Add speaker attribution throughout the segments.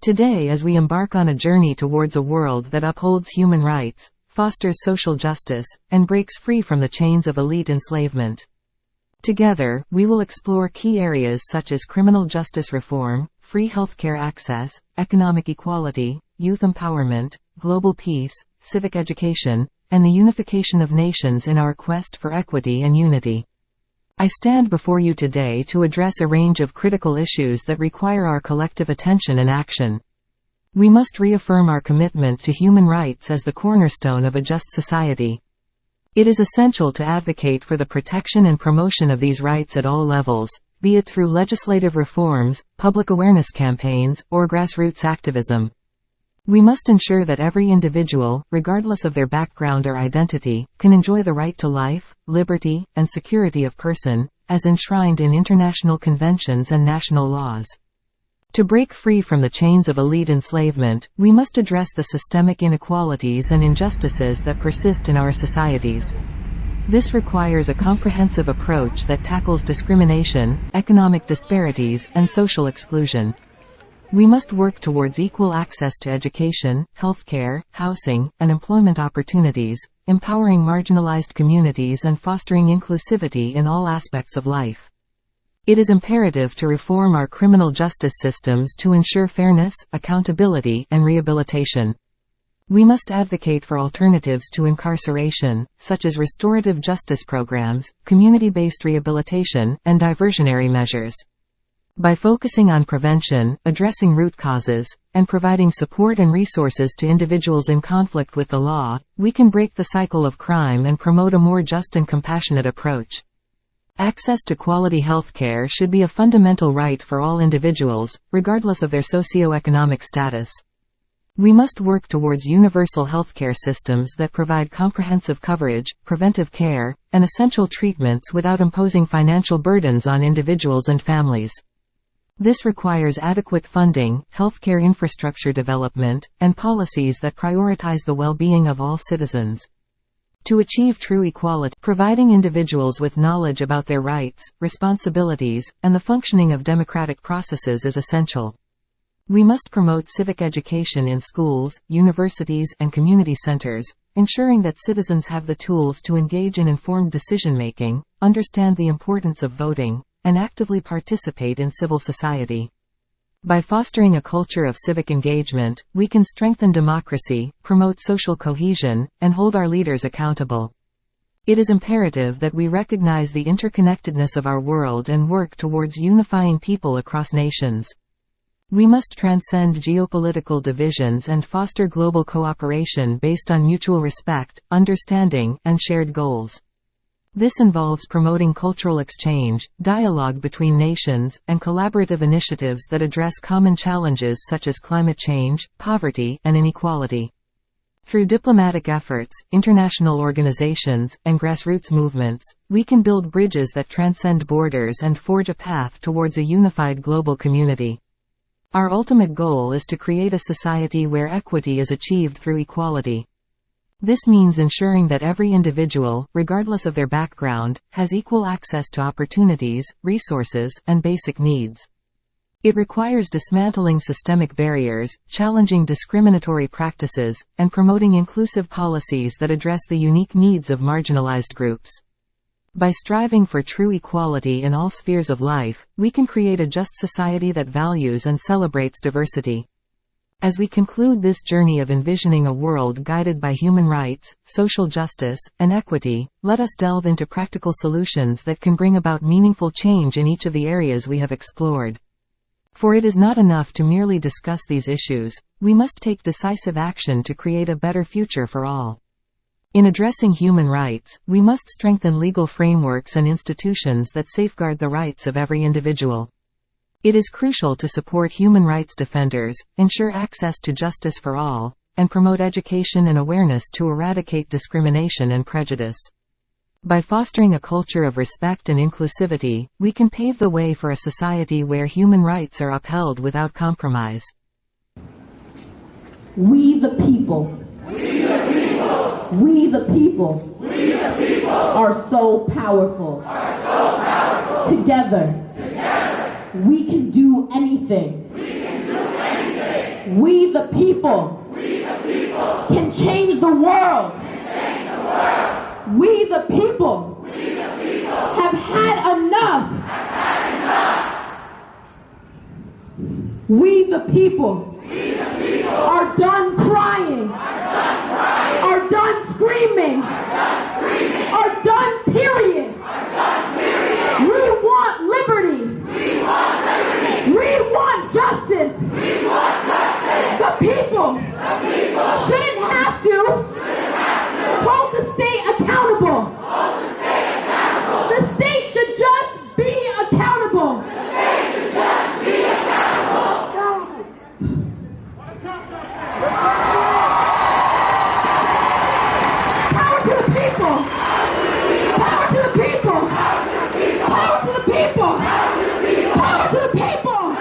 Speaker 1: Today, as we embark on a journey towards a world that upholds human rights, fosters social justice, and breaks free from the chains of elite enslavement. Together, we will explore key areas such as criminal justice reform, free healthcare access, economic equality, youth empowerment, global peace, civic education, and the unification of nations in our quest for equity and unity. I stand before you today to address a range of critical issues that require our collective attention and action. We must reaffirm our commitment to human rights as the cornerstone of a just society. It is essential to advocate for the protection and promotion of these rights at all levels, be it through legislative reforms, public awareness campaigns, or grassroots activism. We must ensure that every individual, regardless of their background or identity, can enjoy the right to life, liberty, and security of person, as enshrined in international conventions and national laws. To break free from the chains of elite enslavement, we must address the systemic inequalities and injustices that persist in our societies. This requires a comprehensive approach that tackles discrimination, economic disparities, and social exclusion. We must work towards equal access to education, healthcare, housing, and employment opportunities, empowering marginalized communities and fostering inclusivity in all aspects of life. It is imperative to reform our criminal justice systems to ensure fairness, accountability, and rehabilitation. We must advocate for alternatives to incarceration, such as restorative justice programs, community-based rehabilitation, and diversionary measures. By focusing on prevention, addressing root causes, and providing support and resources to individuals in conflict with the law, we can break the cycle of crime and promote a more just and compassionate approach. Access to quality health care should be a fundamental right for all individuals, regardless of their socioeconomic status. We must work towards universal healthcare systems that provide comprehensive coverage, preventive care, and essential treatments without imposing financial burdens on individuals and families. This requires adequate funding, healthcare infrastructure development, and policies that prioritize the well-being of all citizens. To achieve true equality, providing individuals with knowledge about their rights, responsibilities, and the functioning of democratic processes is essential. We must promote civic education in schools, universities, and community centers, ensuring that citizens have the tools to engage in informed decision-making, understand the importance of voting, and actively participate in civil society. By fostering a culture of civic engagement, we can strengthen democracy, promote social cohesion, and hold our leaders accountable. It is imperative that we recognize the interconnectedness of our world and work towards unifying people across nations. We must transcend geopolitical divisions and foster global cooperation based on mutual respect, understanding, and shared goals. This involves promoting cultural exchange, dialogue between nations, and collaborative initiatives that address common challenges such as climate change, poverty, and inequality. Through diplomatic efforts, international organizations, and grassroots movements, we can build bridges that transcend borders and forge a path towards a unified global community. Our ultimate goal is to create a society where equity is achieved through equality. This means ensuring that every individual, regardless of their background, has equal access to opportunities, resources, and basic needs. It requires dismantling systemic barriers, challenging discriminatory practices, and promoting inclusive policies that address the unique needs of marginalized groups. By striving for true equality in all spheres of life, we can create a just society that values and celebrates diversity. As we conclude this journey of envisioning a world guided by human rights, social justice, and equity, let us delve into practical solutions that can bring about meaningful change in each of the areas we have explored. For it is not enough to merely discuss these issues, we must take decisive action to create a better future for all. In addressing human rights, we must strengthen legal frameworks and institutions that safeguard the rights of every individual. It is crucial to support human rights defenders, ensure access to justice for all, and promote education and awareness to eradicate discrimination and prejudice. By fostering a culture of respect and inclusivity, we can pave the way for a society where human rights are upheld without compromise.
Speaker 2: We the people.
Speaker 3: We the people.
Speaker 2: We the people.
Speaker 3: We the people.
Speaker 2: Are so powerful.
Speaker 3: Are so powerful.
Speaker 2: Together.
Speaker 3: Together.
Speaker 2: We can do anything.
Speaker 3: We can do anything.
Speaker 2: We the people can change the world. We the people have had enough. We the people are done crying, are done screaming, are done period. We want liberty. We want justice. The people shouldn't have to hold the state accountable. The state should just be accountable. Power to the people. Power to the people. Power to the people. Power to the people.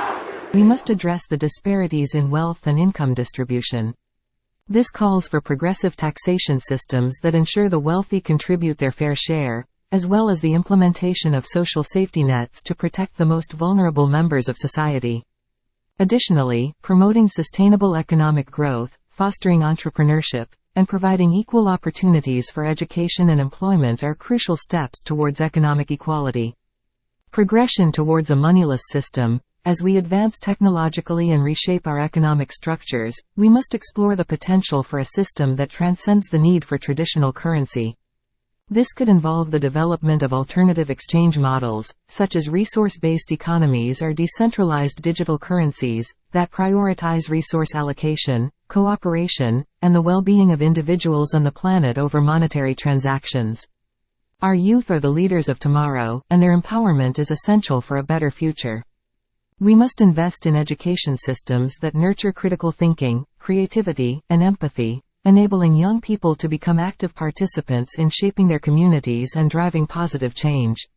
Speaker 1: We must address the disparities in wealth and income distribution. This calls for progressive taxation systems that ensure the wealthy contribute their fair share, as well as the implementation of social safety nets to protect the most vulnerable members of society. Additionally, promoting sustainable economic growth, fostering entrepreneurship, and providing equal opportunities for education and employment are crucial steps towards economic equality. Progression towards a moneyless system. As we advance technologically and reshape our economic structures, we must explore the potential for a system that transcends the need for traditional currency. This could involve the development of alternative exchange models, such as resource-based economies or decentralized digital currencies, that prioritize resource allocation, cooperation, and the well-being of individuals on the planet over monetary transactions. Our youth are the leaders of tomorrow, and their empowerment is essential for a better future. We must invest in education systems that nurture critical thinking, creativity, and empathy, enabling young people to become active participants in shaping their communities and driving positive change.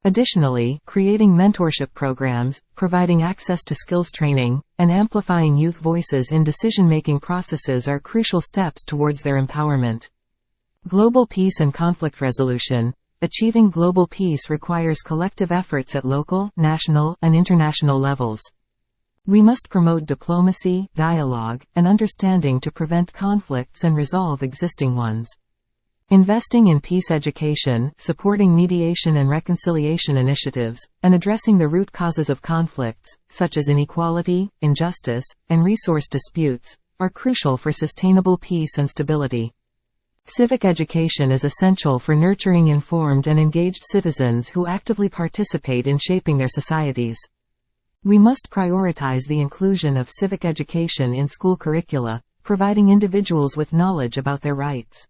Speaker 1: Additionally, creating mentorship programs, providing access to skills training, and amplifying youth voices in decision-making processes are crucial steps towards their empowerment. Global peace and conflict resolution. Achieving global peace requires collective efforts at local, national, and international levels. We must promote diplomacy, dialogue, and understanding to prevent conflicts and resolve existing ones. Investing in peace education, supporting mediation and reconciliation initiatives, and addressing the root causes of conflicts, such as inequality, injustice, and resource disputes, are crucial for sustainable peace and stability. Civic education is essential for nurturing informed and engaged citizens who actively participate in shaping their societies. We must prioritize the inclusion of civic education in school curricula, providing individuals with knowledge about their rights.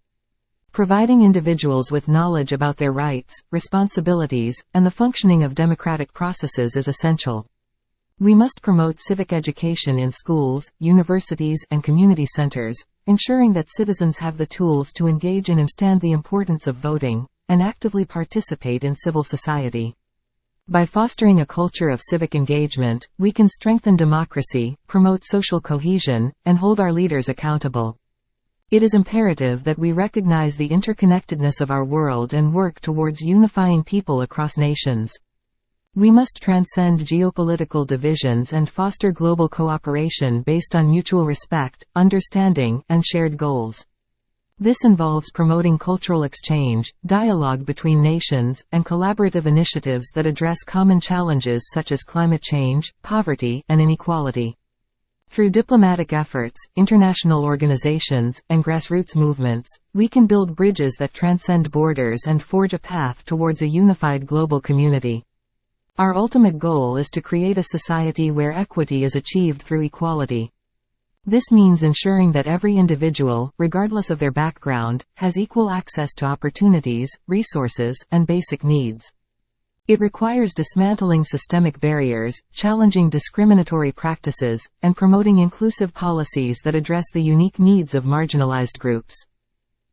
Speaker 1: Providing individuals with knowledge about their rights, responsibilities, and the functioning of democratic processes is essential. We must promote civic education in schools, universities, and community centers, ensuring that citizens have the tools to engage and understand the importance of voting, and actively participate in civil society. By fostering a culture of civic engagement, we can strengthen democracy, promote social cohesion, and hold our leaders accountable. It is imperative that we recognize the interconnectedness of our world and work towards unifying people across nations. We must transcend geopolitical divisions and foster global cooperation based on mutual respect, understanding, and shared goals. This involves promoting cultural exchange, dialogue between nations, and collaborative initiatives that address common challenges such as climate change, poverty, and inequality. Through diplomatic efforts, international organizations, and grassroots movements, we can build bridges that transcend borders and forge a path towards a unified global community. Our ultimate goal is to create a society where equity is achieved through equality. This means ensuring that every individual, regardless of their background, has equal access to opportunities, resources, and basic needs. It requires dismantling systemic barriers, challenging discriminatory practices, and promoting inclusive policies that address the unique needs of marginalized groups.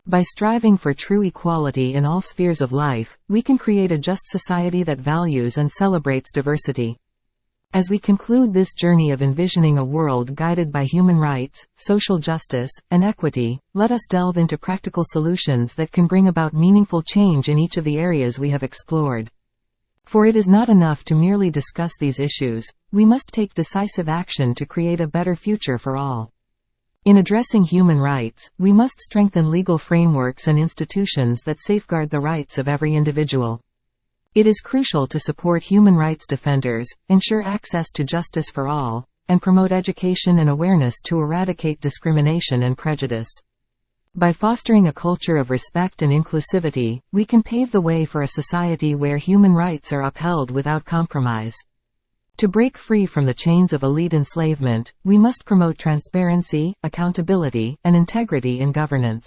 Speaker 1: By striving for true equality in all spheres of life, we can create a just society that values and celebrates diversity. As we conclude this journey of envisioning a world guided by human rights, social justice, and equity, let us delve into practical solutions that can bring about meaningful change in each of the areas we have explored. For it is not enough to merely discuss these issues, we must take decisive action to create a better future for all. In addressing human rights, we must strengthen legal frameworks and institutions that safeguard the rights of every individual. It is crucial to support human rights defenders, ensure access to justice for all, and promote education and awareness to eradicate discrimination and prejudice. By fostering a culture of respect and inclusivity, we can pave the way for a society where human rights are upheld without compromise. To break free from the chains of elite enslavement, we must promote transparency, accountability, and integrity in governance.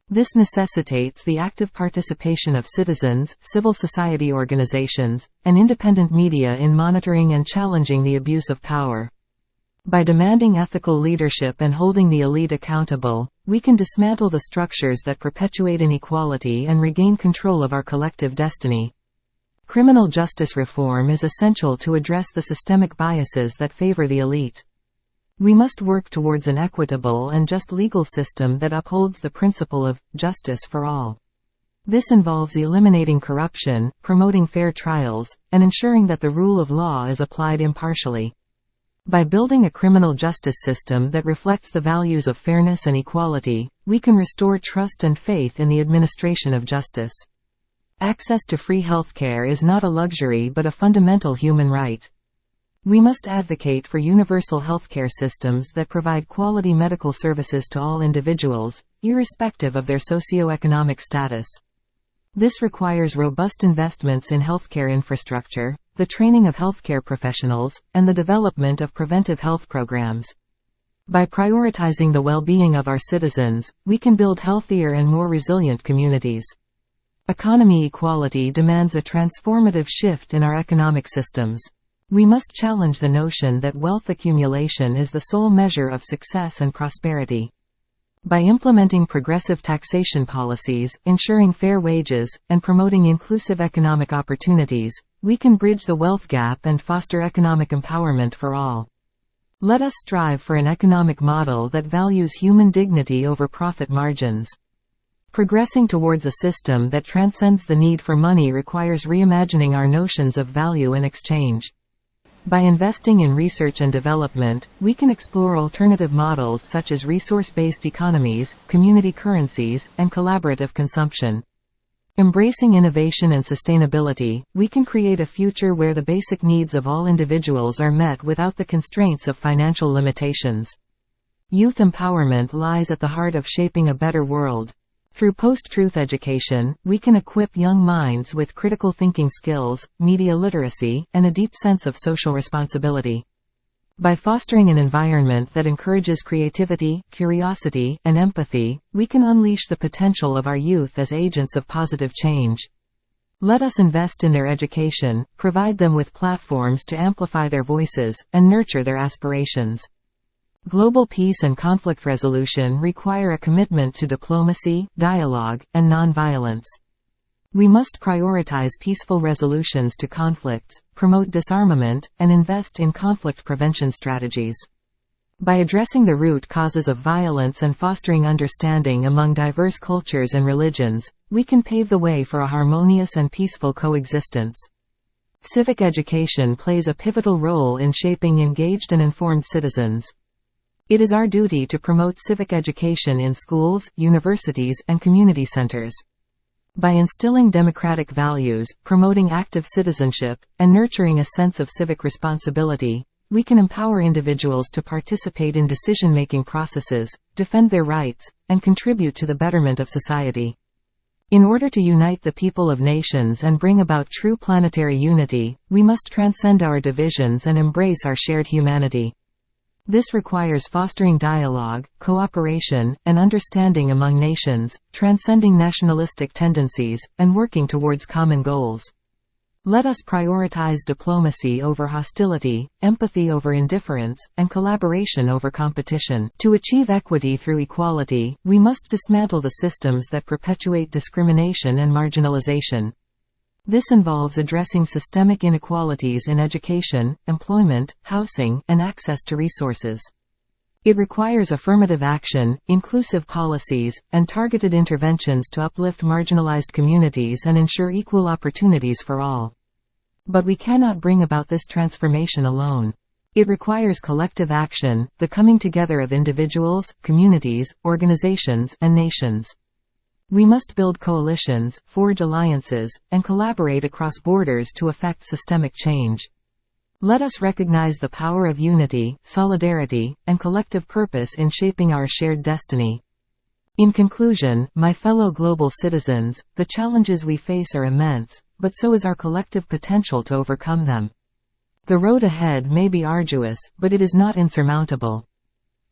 Speaker 1: This necessitates the active participation of citizens, civil society organizations, and independent media in monitoring and challenging the abuse of power. By demanding ethical leadership and holding the elite accountable, we can dismantle the structures that perpetuate inequality and regain control of our collective destiny. Criminal justice reform is essential to address the systemic biases that favor the elite. We must work towards an equitable and just legal system that upholds the principle of justice for all. This involves eliminating corruption, promoting fair trials, and ensuring that the rule of law is applied impartially. By building a criminal justice system that reflects the values of fairness and equality, we can restore trust and faith in the administration of justice. Access to free healthcare is not a luxury but a fundamental human right. We must advocate for universal healthcare systems that provide quality medical services to all individuals, irrespective of their socioeconomic status. This requires robust investments in healthcare infrastructure, the training of healthcare professionals, and the development of preventive health programs. By prioritizing the well-being of our citizens, we can build healthier and more resilient communities. Economy equality demands a transformative shift in our economic systems. We must challenge the notion that wealth accumulation is the sole measure of success and prosperity. By implementing progressive taxation policies, ensuring fair wages, and promoting inclusive economic opportunities, we can bridge the wealth gap and foster economic empowerment for all. Let us strive for an economic model that values human dignity over profit margins. Progressing towards a system that transcends the need for money requires reimagining our notions of value and exchange. By investing in research and development, we can explore alternative models such as resource-based economies, community currencies, and collaborative consumption. Embracing innovation and sustainability, we can create a future where the basic needs of all individuals are met without the constraints of financial limitations. Youth empowerment lies at the heart of shaping a better world. Through post-truth education, we can equip young minds with critical thinking skills, media literacy, and a deep sense of social responsibility. By fostering an environment that encourages creativity, curiosity, and empathy, we can unleash the potential of our youth as agents of positive change. Let us invest in their education, provide them with platforms to amplify their voices, and nurture their aspirations. Global peace and conflict resolution require a commitment to diplomacy, dialogue, and nonviolence. We must prioritize peaceful resolutions to conflicts, promote disarmament, and invest in conflict prevention strategies. By addressing the root causes of violence and fostering understanding among diverse cultures and religions, we can pave the way for a harmonious and peaceful coexistence. Civic education plays a pivotal role in shaping engaged and informed citizens. It is our duty to promote civic education in schools, universities, and community centers. By instilling democratic values, promoting active citizenship, and nurturing a sense of civic responsibility, we can empower individuals to participate in decision-making processes, defend their rights, and contribute to the betterment of society. In order to unite the people of nations and bring about true planetary unity, we must transcend our divisions and embrace our shared humanity. This requires fostering dialogue, cooperation, and understanding among nations, transcending nationalistic tendencies, and working towards common goals. Let us prioritize diplomacy over hostility, empathy over indifference, and collaboration over competition. To achieve equity through equality, we must dismantle the systems that perpetuate discrimination and marginalization. This involves addressing systemic inequalities in education, employment, housing, and access to resources. It requires affirmative action, inclusive policies, and targeted interventions to uplift marginalized communities and ensure equal opportunities for all. But we cannot bring about this transformation alone. It requires collective action, the coming together of individuals, communities, organizations, and nations. We must build coalitions, forge alliances, and collaborate across borders to effect systemic change. Let us recognize the power of unity, solidarity, and collective purpose in shaping our shared destiny. In conclusion, my fellow global citizens, the challenges we face are immense, but so is our collective potential to overcome them. The road ahead may be arduous, but it is not insurmountable.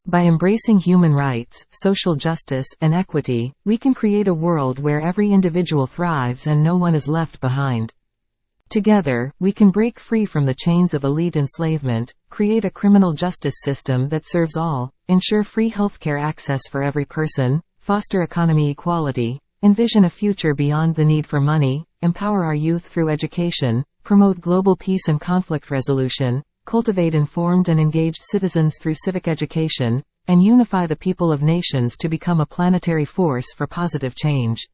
Speaker 1: By embracing human rights, social justice, and equity, we can create a world where every individual thrives and no one is left behind. Together, we can break free from the chains of elite enslavement, create a criminal justice system that serves all, ensure free healthcare access for every person, foster economy equality, envision a future beyond the need for money, empower our youth through education, promote global peace and conflict resolution, cultivate informed and engaged citizens through civic education, and unify the people of nations to become a planetary force for positive change.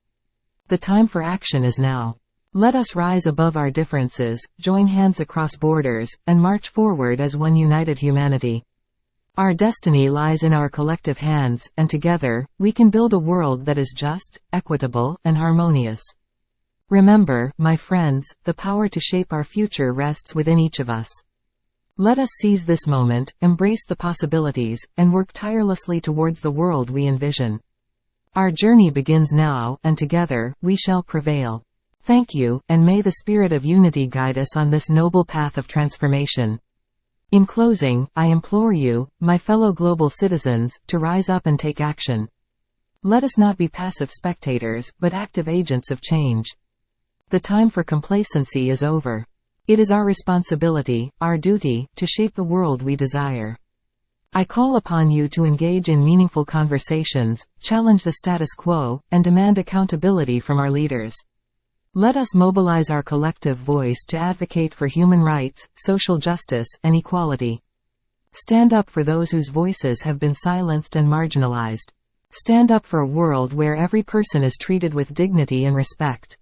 Speaker 1: The time for action is now. Let us rise above our differences, join hands across borders, and march forward as one united humanity. Our destiny lies in our collective hands, and together, we can build a world that is just, equitable, and harmonious. Remember, my friends, the power to shape our future rests within each of us. Let us seize this moment, embrace the possibilities, and work tirelessly towards the world we envision. Our journey begins now, and together, we shall prevail. Thank you, and may the spirit of unity guide us on this noble path of transformation. In closing, I implore you, my fellow global citizens, to rise up and take action. Let us not be passive spectators, but active agents of change. The time for complacency is over. It is our responsibility, our duty, to shape the world we desire. I call upon you to engage in meaningful conversations, challenge the status quo, and demand accountability from our leaders. Let us mobilize our collective voice to advocate for human rights, social justice, and equality. Stand up for those whose voices have been silenced and marginalized. Stand up for a world where every person is treated with dignity and respect.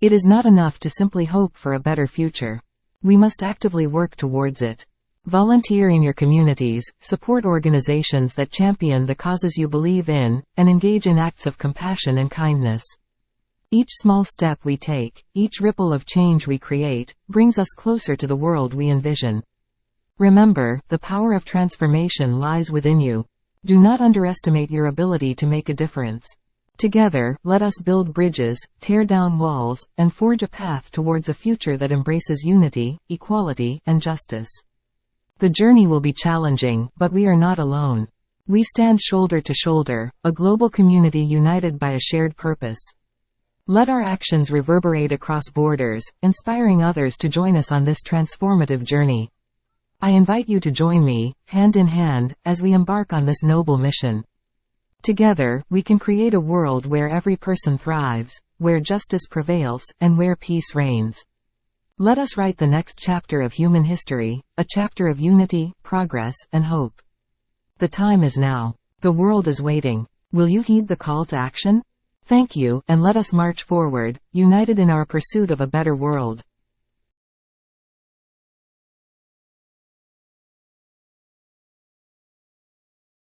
Speaker 1: It is not enough to simply hope for a better future. We must actively work towards it. Volunteer in your communities, support organizations that champion the causes you believe in, and engage in acts of compassion and kindness. Each small step we take, each ripple of change we create, brings us closer to the world we envision. Remember, the power of transformation lies within you. Do not underestimate your ability to make a difference. Together, let us build bridges, tear down walls, and forge a path towards a future that embraces unity, equality, and justice. The journey will be challenging, but we are not alone. We stand shoulder to shoulder, a global community united by a shared purpose. Let our actions reverberate across borders, inspiring others to join us on this transformative journey. I invite you to join me, hand in hand, as we embark on this noble mission. Together, we can create a world where every person thrives, where justice prevails, and where peace reigns. Let us write the next chapter of human history, a chapter of unity, progress, and hope. The time is now. The world is waiting. Will you heed the call to action? Thank you, and let us march forward, united in our pursuit of a better world.